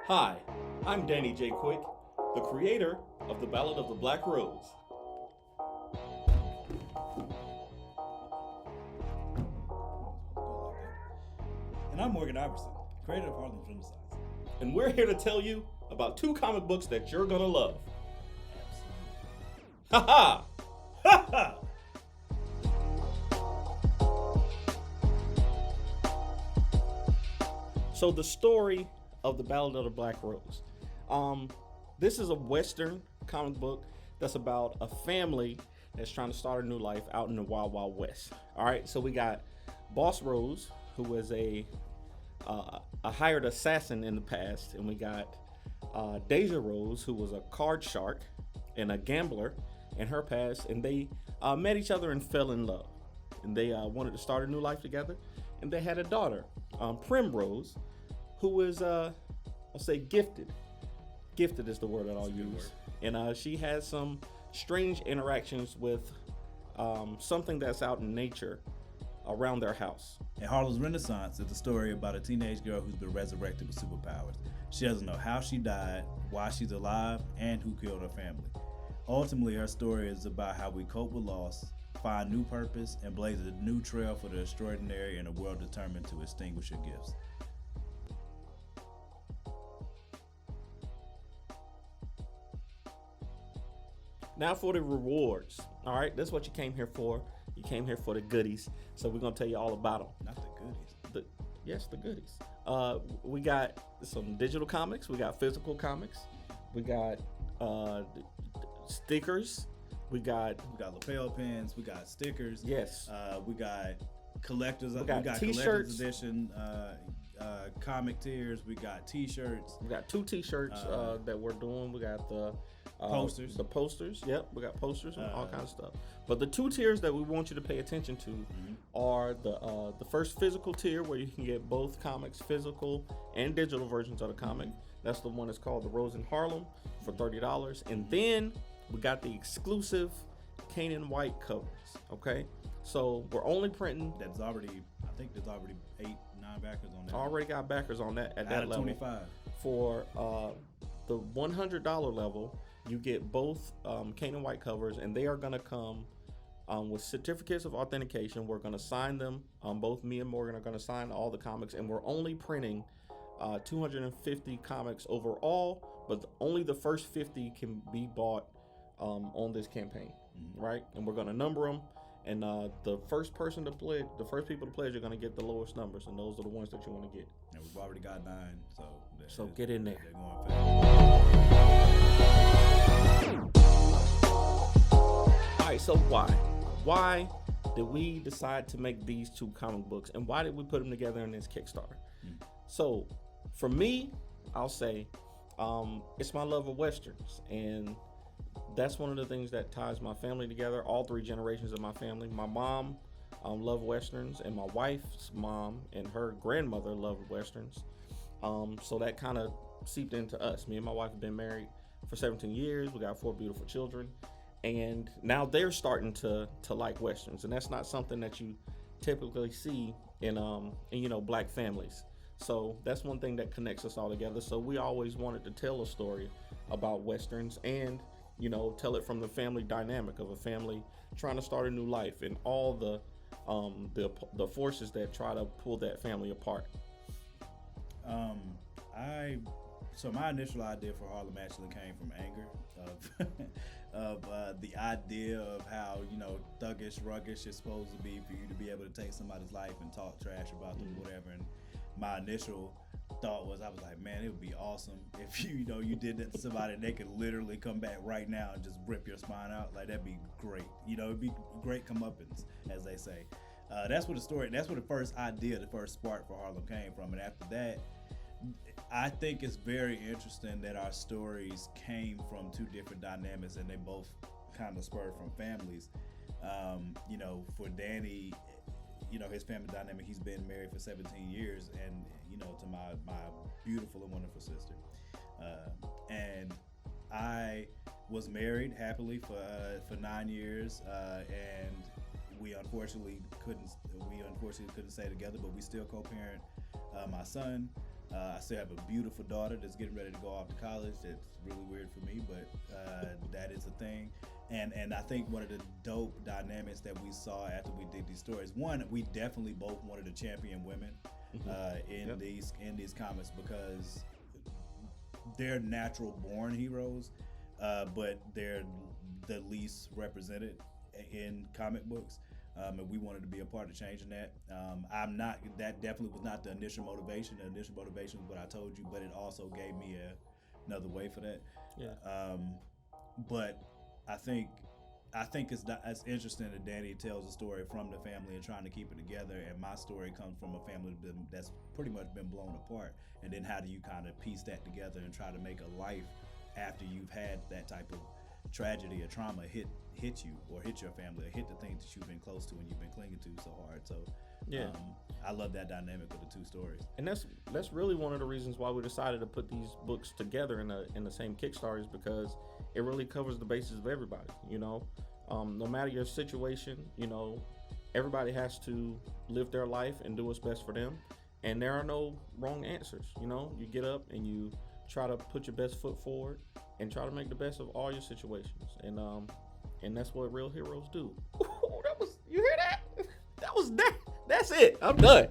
Hi, I'm Danny J. Quick, the creator of the Ballad of the Black Rose. And I'm Morgan Iverson, creator of Harlem's Renaissance. And we're here to tell you about two comic books that you're gonna love. Ha ha! Ha ha! So the story of the Ballad of the Black Rose. This is a Western comic book that's about a family that's trying to start a new life out in the Wild Wild West. All right, so we got Boss Rose, who was a hired assassin in the past, and we got Deja Rose, who was a card shark and a gambler in her past, and they met each other and fell in love, and they wanted to start a new life together, and they had a daughter, Primrose, who was I'll say gifted. Gifted is the word that I'll use, and she has some strange interactions with something that's out in nature around their house. And Harlem's Renaissance is the story about a teenage girl who's been resurrected with superpowers. She doesn't know how she died, why she's alive, and who killed her family. Ultimately, her story is about how we cope with loss, find new purpose, and blaze a new trail for the extraordinary in a world determined to extinguish your gifts. Now for the rewards. All right, that's what you came here for. You came here for the goodies, so we're gonna tell you all about them. Not the goodies. Yes, the goodies. We got some digital comics. We got physical comics. We got stickers. We got lapel pins. We got stickers. Yes. We got collectors. We got t-shirts. Collector's edition comic tiers. We got t-shirts. We got 2 t-shirts that we're doing. We got the posters. The posters. Yep, we got posters and all kinds of stuff. But the 2 tiers that we want you to pay attention to are the first physical tier, where you can get both comics, physical and digital versions of the comic. That's the one that's called The Rose in Harlem for $30. And then we got the exclusive Canaan White covers. Okay, so we're only printing. I think there's already 8-9 backers on that. Already got backers on that at that level. 25. For the $100 level, you get both Canaan White covers, and they are going to come with certificates of authentication. We're going to sign them. Both me and Morgan are going to sign all the comics, and we're only printing 250 comics overall, but only the first 50 can be bought on this campaign, right? And we're going to number them, and the first people to pledge are going to get the lowest numbers, and those are the ones that you want to get. And we've already got 9, so get in there. They're going fast. All right, so why did we decide to make these 2 comic books, and why did we put them together in this Kickstarter? So for me, I'll say it's my love of Westerns, and that's one of the things that ties my family together. All 3 generations of my family. My mom loved Westerns, and my wife's mom and her grandmother loved Westerns. So that kind of seeped into us. Me and my wife have been married for 17 years. We got 4 beautiful children, and now they're starting to like Westerns, and that's not something that you typically see in Black families. So that's one thing that connects us all together. So we always wanted to tell a story about Westerns, and tell it from the family dynamic of a family trying to start a new life, and all the forces that try to pull that family apart. So my initial idea for Harlem actually came from anger of the idea of how thuggish, ruggish it's supposed to be for you to be able to take somebody's life and talk trash about them, whatever. And my initial thought I was like, man, it would be awesome if you did that to somebody and they could literally come back right now and just rip your spine out. Like, that'd be great. It'd be great comeuppance, as they say. That's what the first idea, the first spark for Harlem came from. And after that, I think it's very interesting that our stories came from 2 different dynamics, and they both kind of spurred from families. For Danny, his family dynamic, he's been married for 17 years, and to my beautiful and wonderful sister. And I was married happily for 9 years, and we unfortunately couldn't stay together, but we still co-parent my son. I still have a beautiful daughter that's getting ready to go off to college. That's really weird for me, but that is a thing. And I think one of the dope dynamics that we saw after we did these stories, one, we definitely both wanted to champion women in these comics because they're natural born heroes, but they're the least represented in comic books. And we wanted to be a part of changing that. That definitely was not the initial motivation. The initial motivation was what I told you, but it also gave me another way for that. Yeah. But I think it's interesting that Danny tells a story from the family and trying to keep it together, and my story comes from a family that's pretty much been blown apart. And then how do you kind of piece that together and try to make a life after you've had that type of tragedy or trauma hit you or hit your family or hit the things that you've been close to and you've been clinging to so hard. So I love that dynamic of the two stories. And that's really one of the reasons why we decided to put these books together in the same Kickstarter, is because it really covers the bases of everybody. No matter your situation, everybody has to live their life and do what's best for them, and there are no wrong answers. You get up and you try to put your best foot forward and try to make the best of all your situations, and that's what real heroes do. Ooh, you hear that? That's it. I'm done.